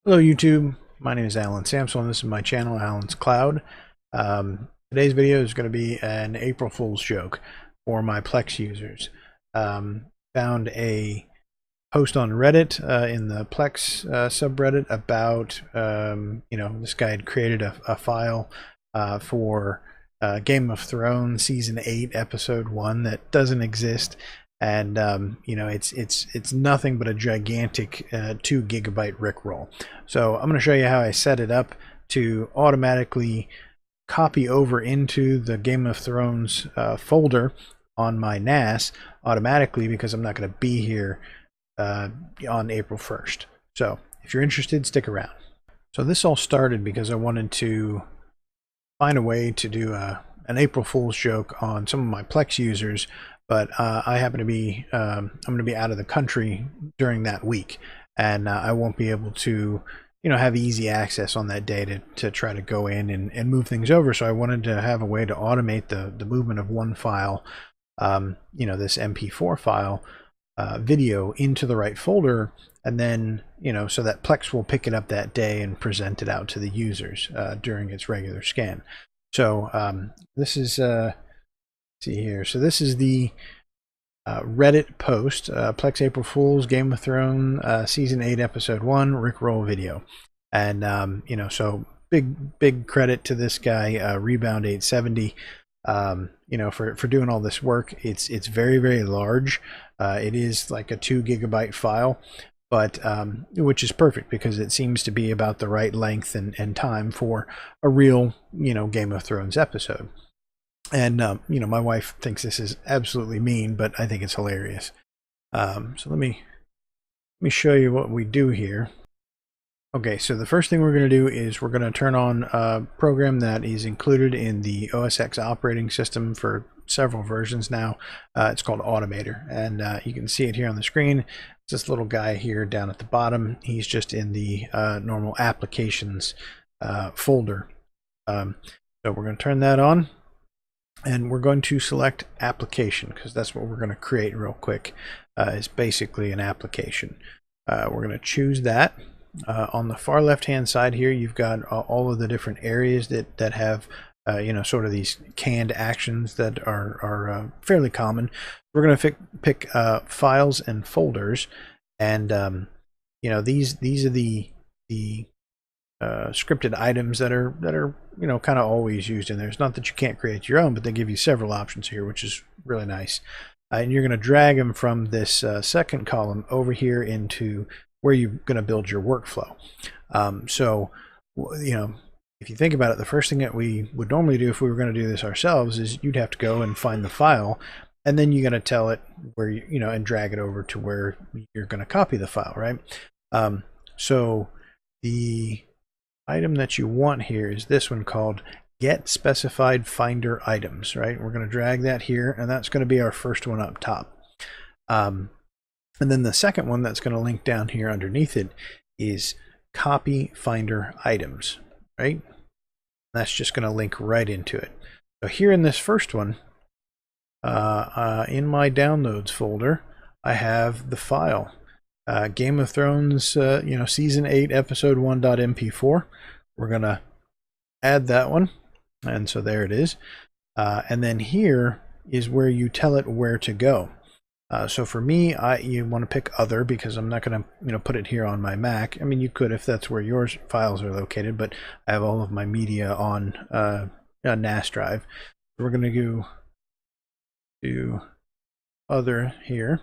Hello YouTube, my name is Alan Samsel and this is my channel, Alan's Cloud. Today's video is going to be an April Fool's joke for my Plex users. Found a post on Reddit in the Plex subreddit about, this guy had created a file for Game of Thrones Season 8 Episode 1 that doesn't exist. And it's nothing but a gigantic 2 gigabyte rickroll. So I'm going to show you how I set it up to automatically copy over into the Game of Thrones folder on my NAS automatically, because I'm not going to be here on April 1st. So if you're interested, stick around. So this all started because I wanted to find a way to do an April Fool's joke on some of my Plex users, but I happen to be I'm going to be out of the country during that week, and I won't be able to have easy access on that day to try to go in and move things over. So I wanted to have a way to automate the movement of one file, this MP4 file video, into the right folder, and then so that Plex will pick it up that day and present it out to the users during its regular scan. So this is see here. So this is the Reddit post, Plex April Fools Game of Thrones Season 8 Episode 1 Rickroll video. And so big credit to this guy, Rebound 870, for doing all this work. It's very large. It is like a 2 gigabyte file, but which is perfect because it seems to be about the right length and time for a real Game of Thrones episode. And my wife thinks this is absolutely mean, but I think it's hilarious. So let me show you what we do here. Okay, so the first thing we're going to do is we're going to turn on a program that is included in the OS X operating system for several versions now. It's called Automator, and you can see it here on the screen. It's this little guy here down at the bottom. He's just in the normal applications folder. So we're going to turn that on. And we're going to select application, because that's what we're going to create real quick. Is basically an application. We're going to choose that. On the far left hand side here, you've got all of the different areas that have sort of these canned actions that are fairly common. We're going to pick files and folders, and these are the scripted items that are kind of always used in there. It's not that you can't create your own, but they give you several options here, which is really nice. And you're going to drag them from this second column over here into where you're going to build your workflow. So if you think about it, the first thing that we would normally do if we were going to do this ourselves is you'd have to go and find the file, and then you're going to tell it where and drag it over to where you're going to copy the file, right? So the item that you want here is this one called Get Specified Finder Items, right? We're going to drag that here, and that's going to be our first one up top. And then the second one that's going to link down here underneath it is Copy Finder Items, right? That's just going to link right into it. So here in this first one, in my downloads folder, I have the file. Game of Thrones, Season 8, Episode 1.mp4. We're going to add that one. And so there it is. And then here is where you tell it where to go. So for me, you want to pick Other, because I'm not going to put it here on my Mac. I mean, you could if that's where your files are located, but I have all of my media on a NAS drive. We're going to go to Other here.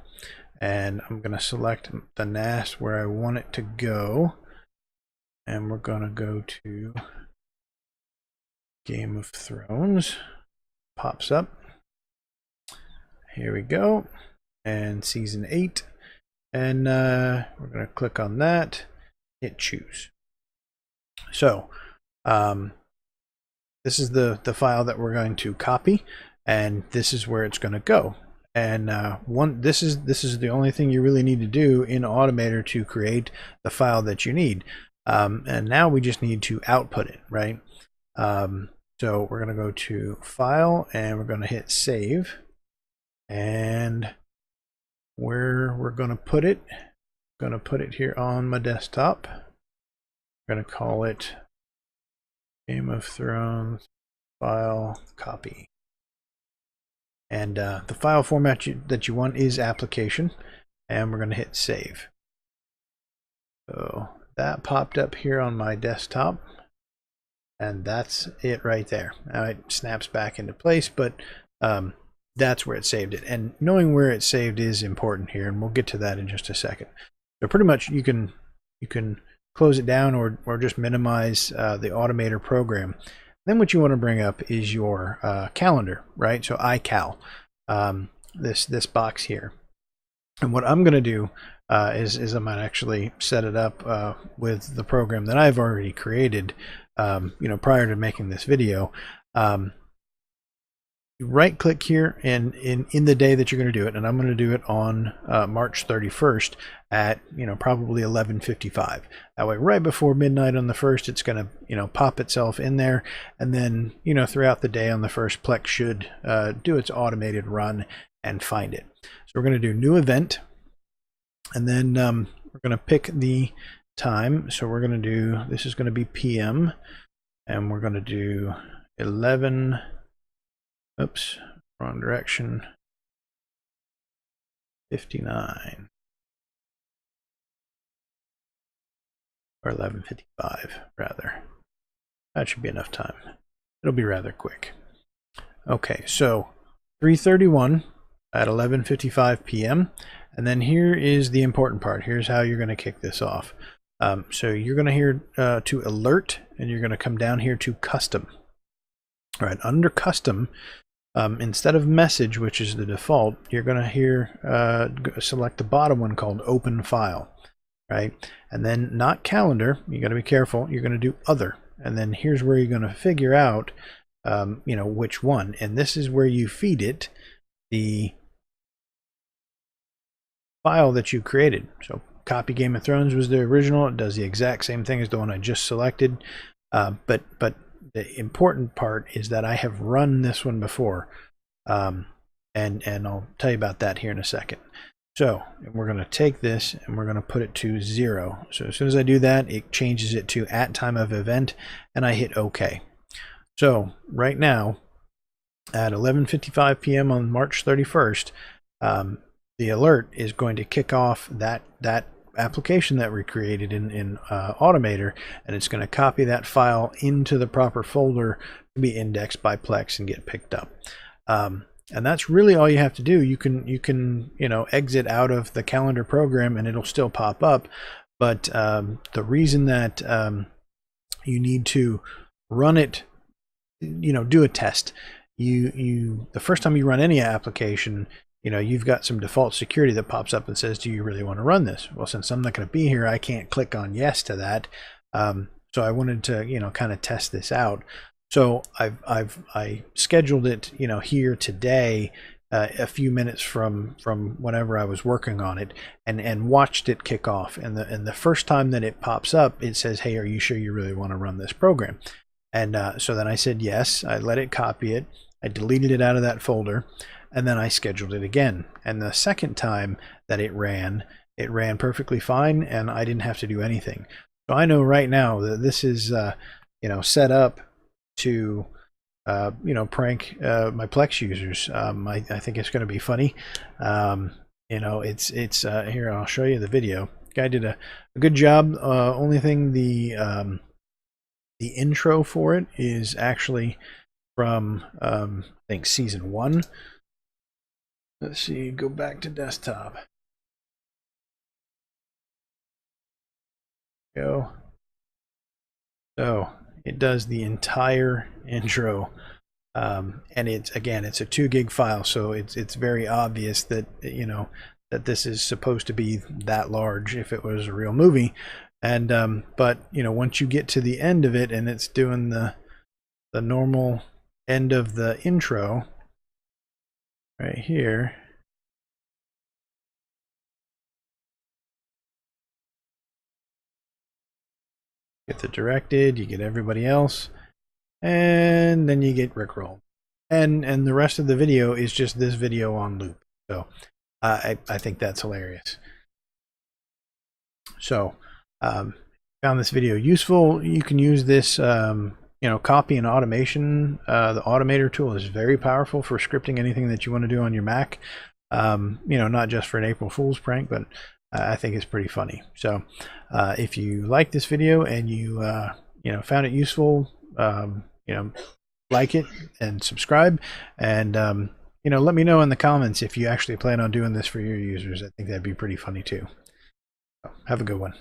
And I'm going to select the NAS where I want it to go. And we're going to go to Game of Thrones. Pops up. Here we go. And Season 8. And we're going to click on that. Hit Choose. So this is the file that we're going to copy. And this is where it's going to go. And this is the only thing you really need to do in Automator to create the file that you need. And now we just need to output it, right? So we're going to go to File, and we're going to hit Save. And where we're going to put it here on my desktop. We're going to call it Game of Thrones file copy. And the file format that you want is application, and we're going to hit save. So that popped up here on my desktop, and that's it right there. Now it snaps back into place, but that's where it saved it. And knowing where it saved is important here, and we'll get to that in just a second. So pretty much you can close it down or just minimize the Automator program. Then what you want to bring up is your calendar, right? So iCal, this box here. And what I'm going to do is I'm going to actually set it up with the program that I've already created, prior to making this video. You right click here and in the day that you're going to do it, and I'm going to do it on March 31st at probably 11:55. That way right before midnight on the 1st it's going to pop itself in there, and then throughout the day on the 1st Plex should do its automated run and find it. So we're going to do new event, and then we're going to pick the time. So we're going to do, this is going to be PM, and we're going to do 11, oops, wrong direction, 59, or 11:55 rather. That should be enough time. It'll be rather quick. Okay, so 3:31 at 11:55 p.m. And then here is the important part. Here's how you're going to kick this off. So you're going to hear to alert, and you're going to come down here to custom. All right, under custom, instead of message, which is the default, you're going to hear select the bottom one called open file, right? And then not calendar. You got to be careful. You're going to do other, and then here's where you're going to figure out which one, and this is where you feed it the file that you created. So copy Game of Thrones was the original. It does the exact same thing as the one I just selected, but the important part is that I have run this one before, and I'll tell you about that here in a second. So we're going to take this and we're going to put it to 0. So as soon as I do that, it changes it to at time of event, and I hit OK. So right now at 11:55 p.m. on March 31st, the alert is going to kick off that application that we created in Automator, and it's going to copy that file into the proper folder to be indexed by Plex and get picked up. And that's really all you have to do. You can exit out of the calendar program and it'll still pop up, but the reason that you need to run it, do a test. The first time you run any application, you've got some default security that pops up and says, do you really want to run this? Well, since I'm not going to be here, I can't click on yes to that. So I wanted to, kind of test this out. So I scheduled it, here today, a few minutes from whenever I was working on it, and watched it kick off. And the first time that it pops up, it says, hey, are you sure you really want to run this program? And so then I said yes. I let it copy it. I deleted it out of that folder. And then I scheduled it again. And the second time that it ran perfectly fine, and I didn't have to do anything. So I know right now that this is, set up to, prank my Plex users. I think it's going to be funny. It's here. I'll show you the video. Guy did a good job. Only thing, the intro for it is actually from I think season 1. Let's see, go back to desktop. Go. So it does the entire intro, and it's a 2 gig file, so it's very obvious that that this is supposed to be that large if it was a real movie. And but once you get to the end of it and it's doing the normal end of the intro right here, get the directed, you get everybody else, and then you get rickrolled, and the rest of the video is just this video on loop. So I think that's hilarious. So found this video useful, you can use this copy and automation. The Automator tool is very powerful for scripting anything that you want to do on your Mac. Not just for an April Fool's prank, but I think it's pretty funny. So if you like this video and you found it useful, like it and subscribe, and let me know in the comments if you actually plan on doing this for your users. I think that'd be pretty funny too. So, have a good one.